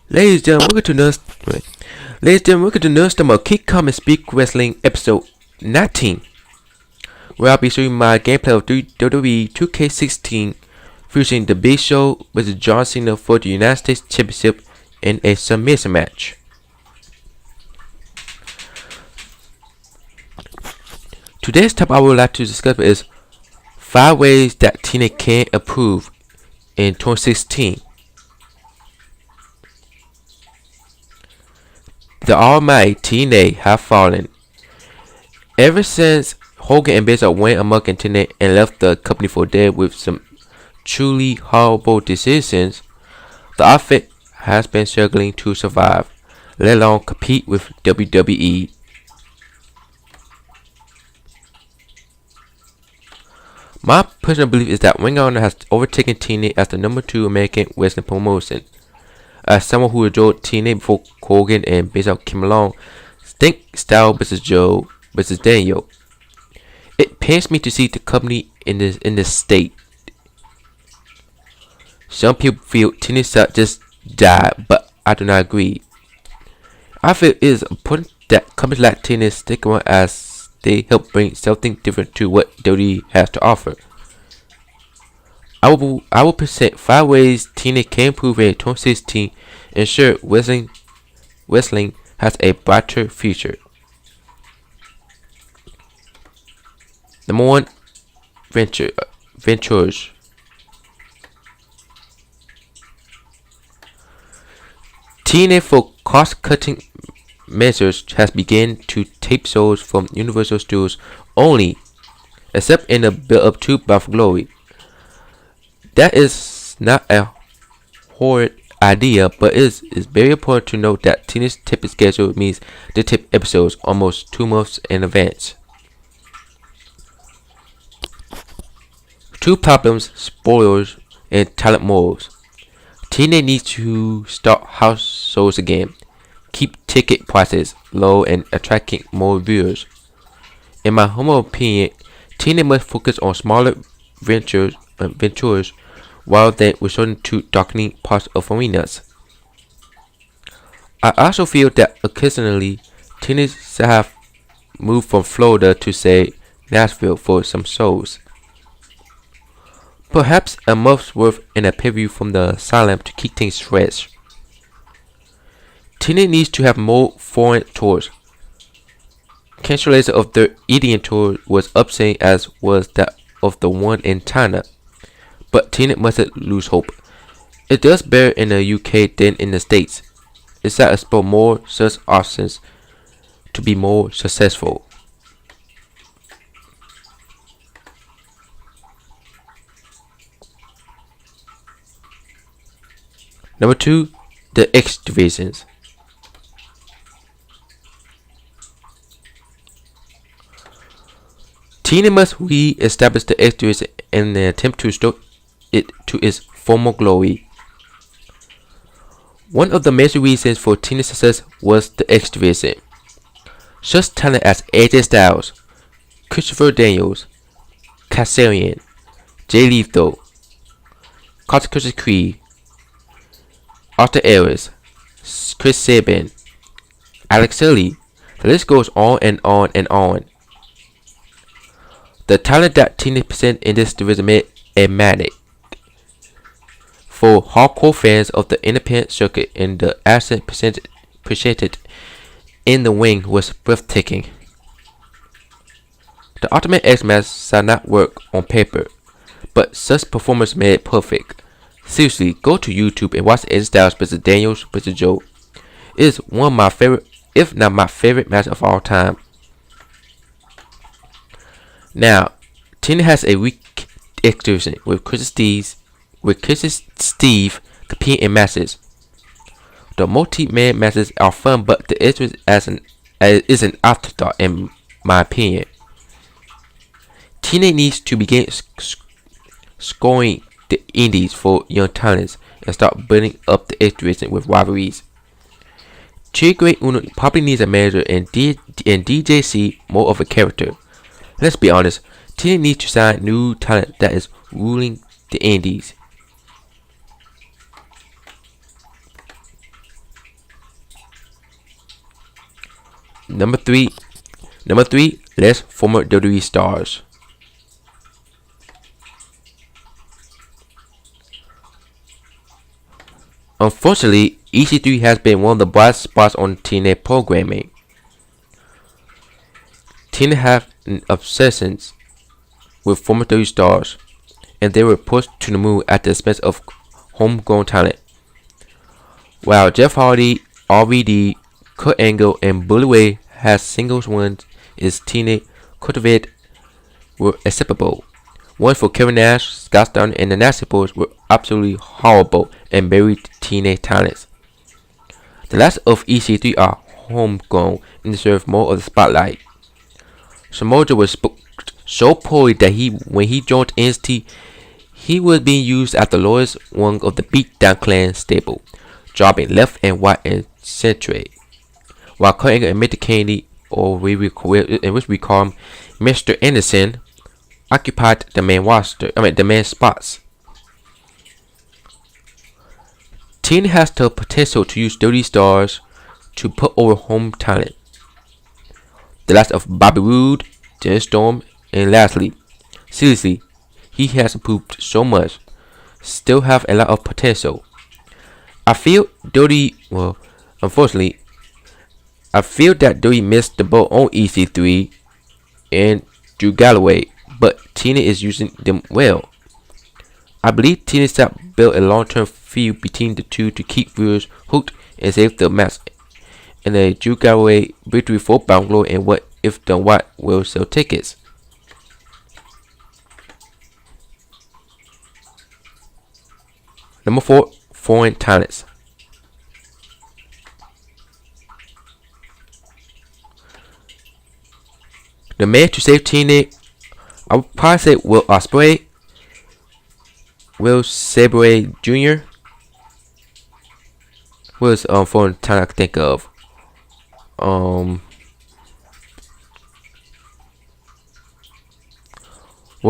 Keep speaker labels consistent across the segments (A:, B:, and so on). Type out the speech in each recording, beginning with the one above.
A: Ladies and gentlemen, welcome to Nurse Demo Kick Come and Speak Wrestling episode 19, where I'll be showing my gameplay of WWE 2K16 featuring The Big Show vs John Cena for the United States Championship in a submission match. Today's topic I would like to discuss is 5 ways that Cena can improve in 2016. The almighty Cena have fallen. Ever since Hogan and Baszler went amok in Cena and left the company for dead with some truly horrible decisions, the outfit has been struggling to survive, let alone compete with WWE. My personal belief is that Ring of Honor has overtaken TNA as the number 2 American wrestling promotion. As someone who enjoyed TNA before Hogan and Baszler came along, think Style vs Joe vs Daniel. It pains me to see the company in this state. Some people feel TNA just died, but I do not agree. I feel it is important that companies like TNA stick around as they help bring something different to what WWE has to offer. I will present 5 ways TNA can improve in 2016 and ensure wrestling has a brighter future. Number 1, ventures. TNA for cost-cutting measures has begun to tape shows from Universal Studios only, except in the build-up to Bound for Glory. That is not a horrid idea, but it is very important to note that TNA's taping schedule means they tape episodes almost 2 months in advance. 2 problems, spoilers, and talent morals. TNA needs to start house shows again, keep ticket prices low, and attracting more viewers. In my humble opinion, TNA must focus on smaller ventures while then resorting to darkening parts of arenas. I also feel that occasionally TNA should have moved from Florida to, say, Nashville for some shows. Perhaps a month's worth in a pay-per-view from the Asylum to keep things fresh. TNA needs to have more foreign tours. Cancellation of their Indian tour was upsetting, as was that of the one in China. But TNA mustn't lose hope. It does better in the UK than in the States. It should explore more such options to be more successful. Number 2, the X divisions. TNA must re-establish the X division in an attempt to restore it to its former glory. One of the major reasons for TNA's success was the X division. Such talent as AJ Styles, Christopher Daniels, Kazarian, Jay Lethal, Curtis Creed, Arthur Aries, Chris Sabin, Alex Shelley, the list goes on and on and on. The talent that TNA present in this division made a magnet for hardcore fans of the independent circuit, and the asset presented in the ring was breathtaking. The Ultimate X match shall not work on paper, but such performance made it perfect. Seriously, go to YouTube and watch AJ Styles vs Daniels vs Joe. It is one of my favorite, if not my favorite match of all time. Now, TNA has a weak X division with Chris Steve competing in matches. The multi-man matches are fun, but the X division is an afterthought in my opinion. TNA needs to begin scoring the indies for young talents and start building up the X division with rivalries. Chigre Uno probably needs a manager, and DJC more of a character. Let's be honest, TNA needs to sign new talent that is ruling the indies. Number three, less former WWE stars. Unfortunately, EC3 has been one of the bright spots on TNA programming. TNA have an obsession with former WWE stars, and they were pushed to the moon at the expense of homegrown talent. While Jeff Hardy, RVD, Kurt Angle, and Bully Ray had singles wins, is TNA cultivated were acceptable. Ones for Kevin Nash, Scott Steiner, and the Nasty Boys were absolutely horrible and buried TNA talents. The last of EC3 are homegrown and deserve more of the spotlight. Samoa Joe was booked so poorly that when he joined NXT, he was being used as the lowest one of the Beatdown Clan stable, jobbing left and right and center. While Kurt Angle and Mr. Kennedy, or in which we call him Mr. Anderson, occupied the main spots. TNA has the potential to use dirty stars to put over home talent. The last of Bobby Roode, Dennis Storm, and lastly, seriously, he has improved so much, still have a lot of potential. Unfortunately, I feel that Dirty missed the boat on EC3 and Drew Galloway, but TNA is using them well. I believe TNA South built a long-term feud between the two to keep viewers hooked and save the match. And a Drew Galloway victory for Bound Glory, and what if done right will sell tickets. Number 4, foreign talents. The man to save TNA, I would probably say Will Ospreay, Will Sabre Jr. Was foreign talent I can think of. Well,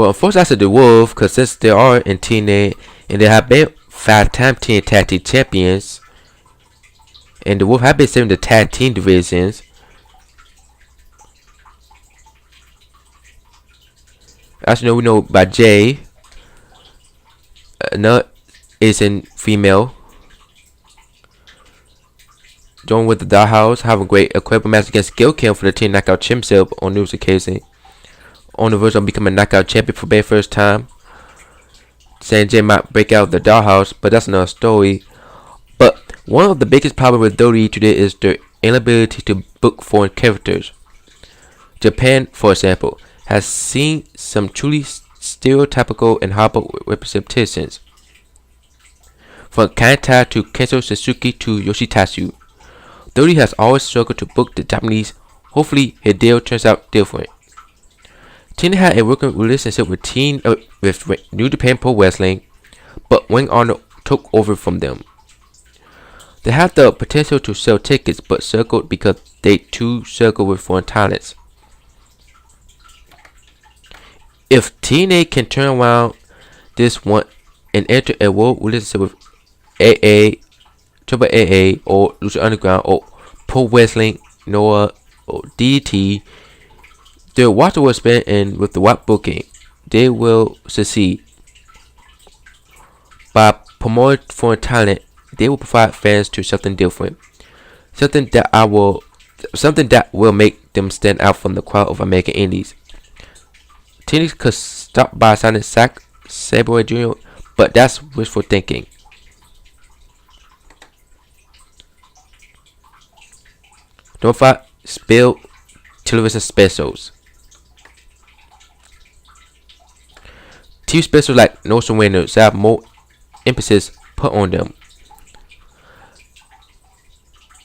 A: unfortunately, I said the Wolf, because since they are in TNA and they have been 5-time TNA Tag Team Champions, and the Wolf have been serving the tag team divisions. As you know, we know by Jay. Another is in female. Joined with the Dollhouse, have a great equipment match against Gil Kim for the Team Knockout Championship on news occasion. On the verge of becoming a knockout champion for the first time. Saying Jay might break out the Dollhouse, but that's another story. But one of the biggest problems with WWE today is their inability to book foreign characters. Japan, for example, has seen some truly stereotypical and horrible representations. From Kanta to Kenzo Suzuki to Yoshitatsu, WWE has always struggled to book the Japanese. Hopefully, Hideo turns out different. TNA had a working relationship with New Japan Pro Wrestling, but Ring Honor took over from them. They had the potential to sell tickets, but circled because they too circle with foreign talents. If TNA can turn around this one and enter a world relationship with AA, Triple AA, or Lucha Underground, or Pro Wrestling, Noah, or DDT, their water will spend, and with the right booking, they will succeed. By promoting foreign talent, they will provide fans to something different, something that will make them stand out from the crowd of American indies. TNA could stop by signing Zack Sabre Jr., but that's wishful thinking. Don't fight spill television specials. TV specials like No Surrenders have more emphasis put on them.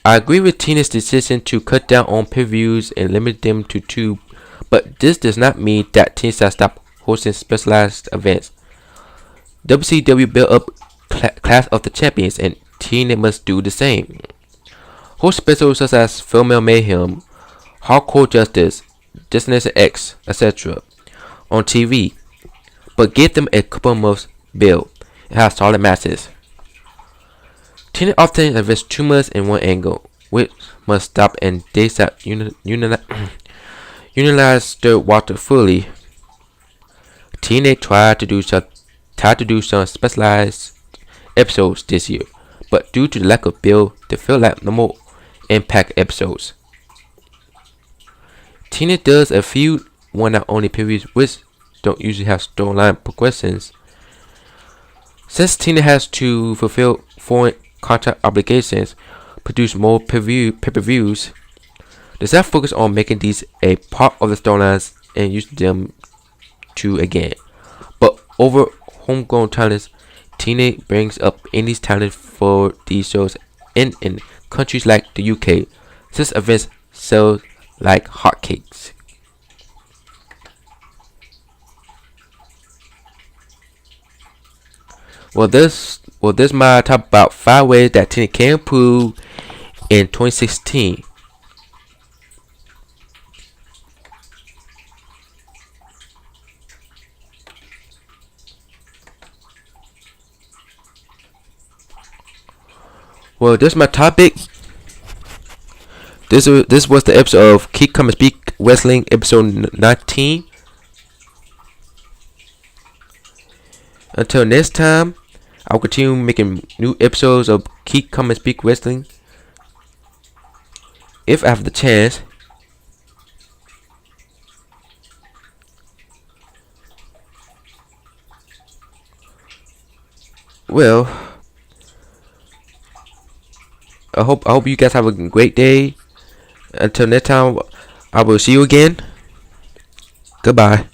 A: I agree with TNA's decision to cut down on pay-per-views and limit them to 2, but this does not mean that TNA shall stop hosting specialized events. WCW built up Clash of the Champions, and TNA must do the same. Host specials such as Female Mayhem, Hardcore Justice, Destination X, etc. on TV, but give them a couple months build and have solid matches. TNA often invests too much in one angle, which must stop and they start utilize the water fully. TNA tried to do some specialized episodes this year, but due to the lack of build, they feel like normal Impact episodes. TNA does a few one-night only previews which don't usually have storyline progressions. Since TNA has to fulfill foreign contract obligations, produce more pay-per-views, the staff focus on making these a part of the storylines and using them to again. But over homegrown talents, TNA brings up indies talent for these shows in countries like the UK, since events sell like hotcakes. This might talk about 5 ways that TNA can improve in 2016. Well, this is my topic. This was the episode of Keep Come and Speak Wrestling, episode 19. Until next time, I'll continue making new episodes of Keep Come and Speak Wrestling if I have the chance. Well, I hope you guys have a great day. Until next time, I will see you again. Goodbye.